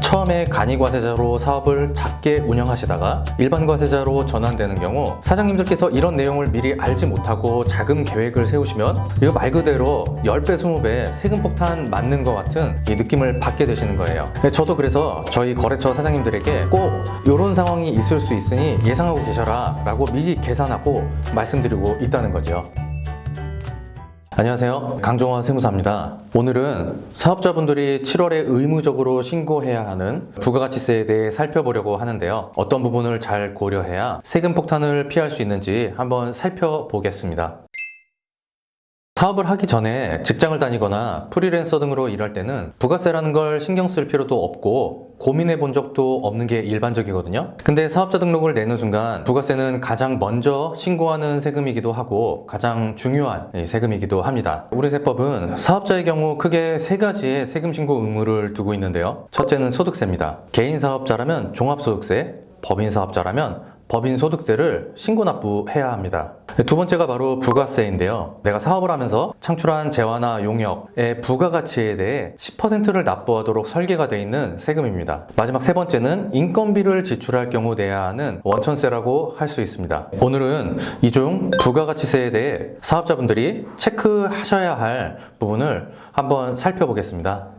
처음에 간이과세자로 사업을 작게 운영하시다가 일반 과세자로 전환되는 경우 사장님들께서 이런 내용을 미리 알지 못하고 자금 계획을 세우시면 이거 말 그대로 10배, 20배 세금 폭탄 맞는 것 같은 이 느낌을 받게 되시는 거예요. 저도 그래서 저희 거래처 사장님들에게 꼭 이런 상황이 있을 수 있으니 예상하고 계셔라 라고 미리 계산하고 말씀드리고 있다는 거죠. 안녕하세요, 강종원 세무사입니다. 오늘은 사업자분들이 7월에 의무적으로 신고해야 하는 부가가치세에 대해 살펴보려고 하는데요. 어떤 부분을 잘 고려해야 세금 폭탄을 피할 수 있는지 한번 살펴보겠습니다. 사업을 하기 전에 직장을 다니거나 프리랜서 등으로 일할 때는 부가세라는 걸 신경 쓸 필요도 없고 고민해 본 적도 없는 게 일반적이거든요. 근데 사업자 등록을 내는 순간 부가세는 가장 먼저 신고하는 세금이기도 하고 가장 중요한 세금이기도 합니다. 우리 세법은 사업자의 경우 크게 세 가지의 세금 신고 의무를 두고 있는데요. 첫째는 소득세입니다. 개인 사업자라면 종합소득세, 법인 사업자라면 법인 소득세를 신고 납부해야 합니다. 두 번째가 바로 부가세인데요. 내가 사업을 하면서 창출한 재화나 용역의 부가가치에 대해 10%를 납부하도록 설계가 되어 있는 세금입니다. 마지막 세 번째는 인건비를 지출할 경우 내야 하는 원천세라고 할 수 있습니다. 오늘은 이 중 부가가치세에 대해 사업자분들이 체크하셔야 할 부분을 한번 살펴보겠습니다.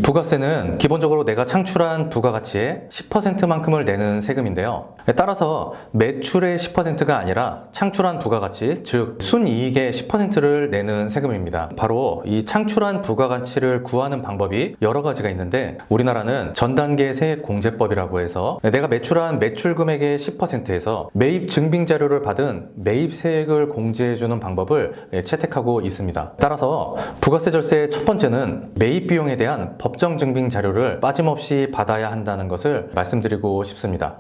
부가세는 기본적으로 내가 창출한 부가가치의 10%만큼을 내는 세금인데요. 따라서 매출의 10%가 아니라 창출한 부가가치, 즉 순이익의 10%를 내는 세금입니다. 바로 이 창출한 부가가치를 구하는 방법이 여러 가지가 있는데 우리나라는 전단계 세액공제법이라고 해서 내가 매출한 매출 금액의 10%에서 매입 증빙 자료를 받은 매입 세액을 공제해주는 방법을 채택하고 있습니다. 따라서 부가세 절세의 첫 번째는 매입 비용에 대한 법정 증빙 자료를 빠짐없이 받아야 한다는 것을 말씀드리고 싶습니다.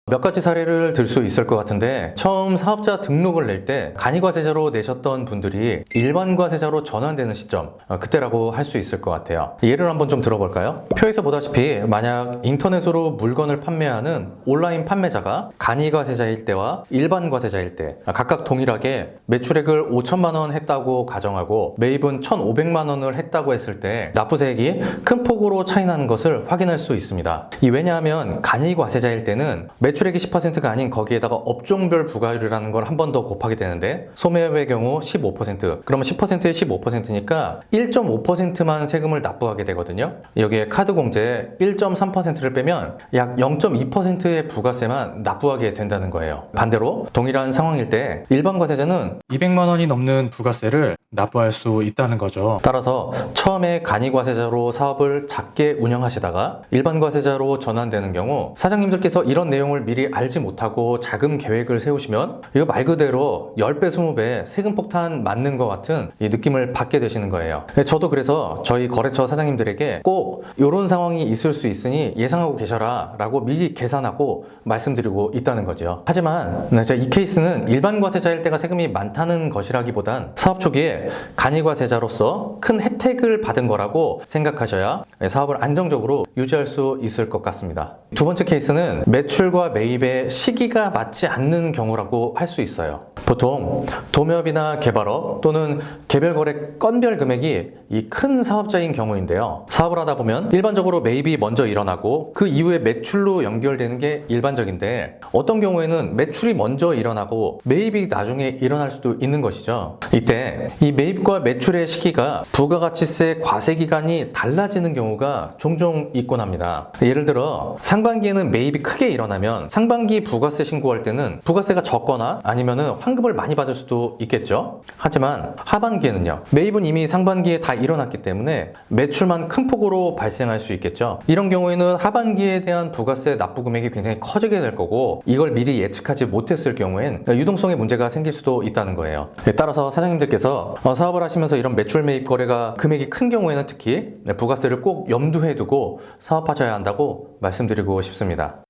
몇 가지 사례를 들 수 있을 것 같은데 처음 사업자 등록을 낼 때 간이과세자로 내셨던 분들이 일반 과세자로 전환되는 시점, 그때라고 할 수 있을 것 같아요. 예를 한번 좀 들어볼까요? 표에서 보다시피 만약 인터넷으로 물건을 판매하는 온라인 판매자가 간이과세자일 때와 일반 과세자일 때 각각 동일하게 매출액을 5천만 원 했다고 가정하고 매입은 1,500만 원을 했다고 했을 때 납부세액이 큰 폭으로 차이 나는 것을 확인할 수 있습니다. 왜냐하면 간이과세자일 때는 매출액이 10%가 아닌 거기에다가 업종별 부가율이라는 걸 한 번 더 곱하게 되는데 소매업의 경우 15%, 그러면 10%에 15%니까 1.5%만 세금을 납부하게 되거든요. 여기에 카드공제 1.3%를 빼면 약 0.2%의 부가세만 납부하게 된다는 거예요. 반대로 동일한 상황일 때 일반 과세자는 200만 원이 넘는 부가세를 납부할 수 있다는 거죠. 따라서 처음에 간이과세자로 사업을 작게 운영하시다가 일반 과세자로 전환되는 경우 사장님들께서 이런 내용을 미리 알지 못하고 자금 계획을 세우시면 이거 말 그대로 10배, 20배 세금 폭탄 맞는 것 같은 이 느낌을 받게 되시는 거예요. 저도 그래서 저희 거래처 사장님들에게 꼭 이런 상황이 있을 수 있으니 예상하고 계셔라 라고 미리 계산하고 말씀드리고 있다는 거죠. 하지만 이 케이스는 일반 과세자일 때가 세금이 많다는 것이라기보단 사업 초기에 간이과세자로서 큰 혜택을 받은 거라고 생각하셔야 사업을 안정적으로 유지할 수 있을 것 같습니다. 두 번째 케이스는 매출과 매입의 시기가 맞지 않는 경우라고 할 수 있어요. 보통 도매업이나 개발업 또는 개별거래 건별 금액이 이 큰 사업자인 경우인데요. 사업을 하다 보면 일반적으로 매입이 먼저 일어나고 그 이후에 매출로 연결되는 게 일반적인데 어떤 경우에는 매출이 먼저 일어나고 매입이 나중에 일어날 수도 있는 것이죠. 이때 이 매입과 매출의 시기가 부가가치세 과세 기간이 달라지는 경우가 종종 있곤 합니다. 예를 들어 상반기에는 매입이 크게 일어나면 상반기 부가세 신고할 때는 부가세가 적거나 아니면은 환급을 많이 받을 수도 있겠죠. 하지만 하반기에는요, 매입은 이미 상반기에 다 일어났기 때문에 매출만 큰 폭으로 발생할 수 있겠죠. 이런 경우에는 하반기에 대한 부가세 납부 금액이 굉장히 커지게 될 거고 이걸 미리 예측하지 못했을 경우엔 유동성의 문제가 생길 수도 있다는 거예요. 따라서 사장님들께서 사업을 하시면서 이런 매출 매입 거래가 금액이 큰 경우에는 특히 부가세를 꼭 염두에 두고 사업하셔야 한다고 말씀드리고 싶습니다.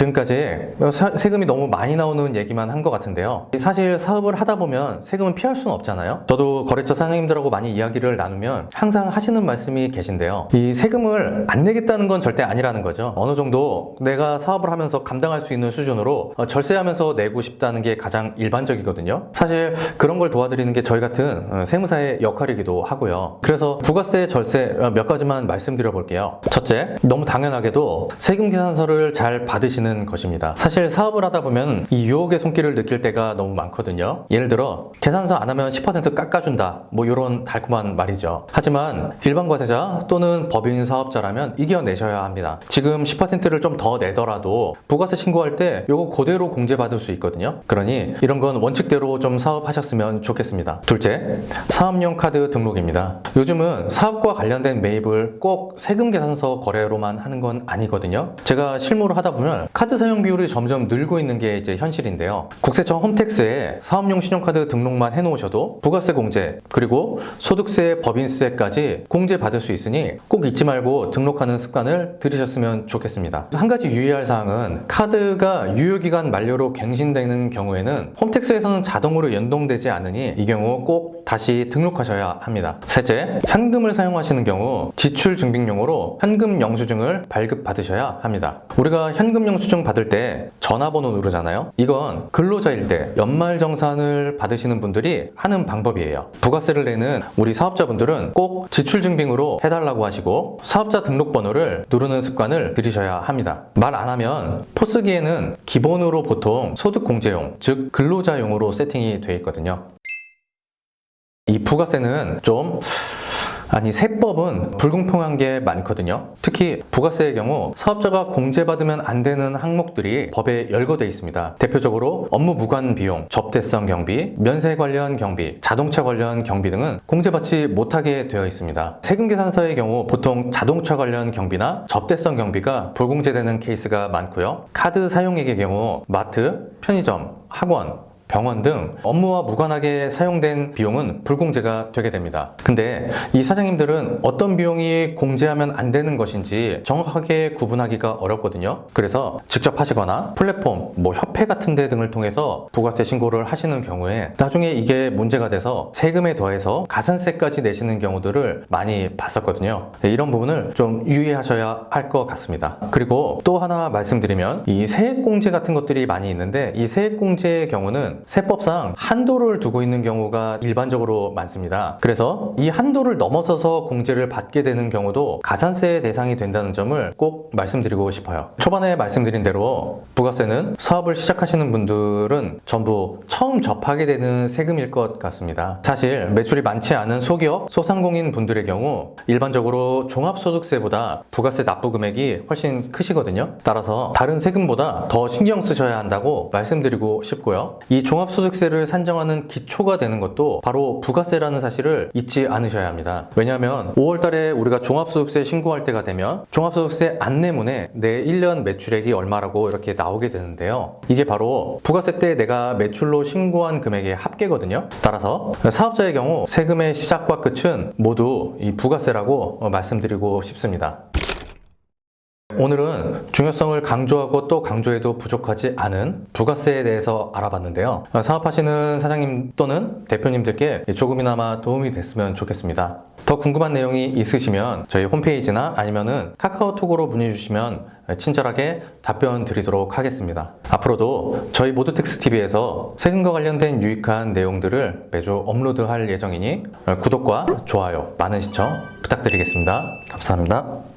지금까지 세금이 너무 많이 나오는 얘기만 한 것 같은데요. 사실 사업을 하다 보면 세금은 피할 수는 없잖아요. 저도 거래처 사장님들하고 많이 이야기를 나누면 항상 하시는 말씀이 계신데요. 이 세금을 안 내겠다는 건 절대 아니라는 거죠. 어느 정도 내가 사업을 하면서 감당할 수 있는 수준으로 절세하면서 내고 싶다는 게 가장 일반적이거든요. 사실 그런 걸 도와드리는 게 저희 같은 세무사의 역할이기도 하고요. 그래서 부가세 절세 몇 가지만 말씀드려 볼게요. 첫째, 너무 당연하게도 세금 계산서를 잘 받으시는 것입니다. 사실 사업을 하다 보면 이 유혹의 손길을 느낄 때가 너무 많거든요. 예를 들어 계산서 안 하면 10% 깎아준다, 뭐 이런 달콤한 말이죠. 하지만 일반 과세자 또는 법인 사업자라면 이겨내셔야 합니다. 지금 10%를 좀 더 내더라도 부가세 신고할 때 요거 그대로 공제받을 수 있거든요. 그러니 이런 건 원칙대로 좀 사업하셨으면 좋겠습니다. 둘째, 사업용 카드 등록입니다. 요즘은 사업과 관련된 매입을 꼭 세금 계산서 거래로만 하는 건 아니거든요. 제가 실무를 하다 보면 카드 사용 비율이 점점 늘고 있는 게 이제 현실인데요. 국세청 홈택스에 사업용 신용카드 등록만 해놓으셔도 부가세 공제, 그리고 소득세, 법인세까지 공제 받을 수 있으니 꼭 잊지 말고 등록하는 습관을 들이셨으면 좋겠습니다. 한 가지 유의할 사항은 카드가 유효기간 만료로 갱신되는 경우에는 홈택스에서는 자동으로 연동되지 않으니 이 경우 꼭 다시 등록하셔야 합니다. 셋째, 현금을 사용하시는 경우 지출 증빙용으로 현금 영수증을 발급받으셔야 합니다. 우리가 현금 영수증 받을 때 전화번호 누르잖아요. 이건 근로자일 때 연말정산을 받으시는 분들이 하는 방법이에요. 부가세를 내는 우리 사업자분들은 꼭 지출 증빙으로 해달라고 하시고 사업자 등록번호를 누르는 습관을 들이셔야 합니다. 말 안 하면 포스기에는 기본으로 보통 소득공제용, 즉 근로자용으로 세팅이 되어 있거든요. 이 부가세는 세법은 불공평한 게 많거든요. 특히 부가세의 경우 사업자가 공제받으면 안 되는 항목들이 법에 열거돼 있습니다. 대표적으로 업무 무관 비용, 접대성 경비, 면세 관련 경비, 자동차 관련 경비 등은 공제받지 못하게 되어 있습니다. 세금 계산서의 경우 보통 자동차 관련 경비나 접대성 경비가 불공제되는 케이스가 많고요. 카드 사용액의 경우 마트, 편의점, 학원, 병원 등 업무와 무관하게 사용된 비용은 불공제가 되게 됩니다. 근데 이 사장님들은 어떤 비용이 공제하면 안 되는 것인지 정확하게 구분하기가 어렵거든요. 그래서 직접 하시거나 플랫폼, 협회 같은 데 등을 통해서 부가세 신고를 하시는 경우에 나중에 이게 문제가 돼서 세금에 더해서 가산세까지 내시는 경우들을 많이 봤었거든요. 이런 부분을 좀 유의하셔야 할 것 같습니다. 그리고 또 하나 말씀드리면 이 세액공제 같은 것들이 많이 있는데 이 세액공제의 경우는 세법상 한도를 두고 있는 경우가 일반적으로 많습니다. 그래서 이 한도를 넘어서서 공제를 받게 되는 경우도 가산세의 대상이 된다는 점을 꼭 말씀드리고 싶어요. 초반에 말씀드린 대로 부가세는 사업을 시작하시는 분들은 전부 처음 접하게 되는 세금일 것 같습니다. 사실 매출이 많지 않은 소기업, 소상공인 분들의 경우 일반적으로 종합소득세보다 부가세 납부 금액이 훨씬 크시거든요. 따라서 다른 세금보다 더 신경 쓰셔야 한다고 말씀드리고 싶고요. 이 종합소득세를 산정하는 기초가 되는 것도 바로 부가세라는 사실을 잊지 않으셔야 합니다. 왜냐하면 5월 달에 우리가 종합소득세 신고할 때가 되면 종합소득세 안내문에 내 1년 매출액이 얼마라고 이렇게 나오게 되는데요. 이게 바로 부가세 때 내가 매출로 신고한 금액의 합계거든요. 따라서 사업자의 경우 세금의 시작과 끝은 모두 이 부가세라고 말씀드리고 싶습니다. 오늘은 중요성을 강조하고 또 강조해도 부족하지 않은 부가세에 대해서 알아봤는데요. 사업하시는 사장님 또는 대표님들께 조금이나마 도움이 됐으면 좋겠습니다. 더 궁금한 내용이 있으시면 저희 홈페이지나 아니면은 카카오톡으로 문의 주시면 친절하게 답변 드리도록 하겠습니다. 앞으로도 저희 모두텍스TV에서 세금과 관련된 유익한 내용들을 매주 업로드할 예정이니 구독과 좋아요, 많은 시청 부탁드리겠습니다. 감사합니다.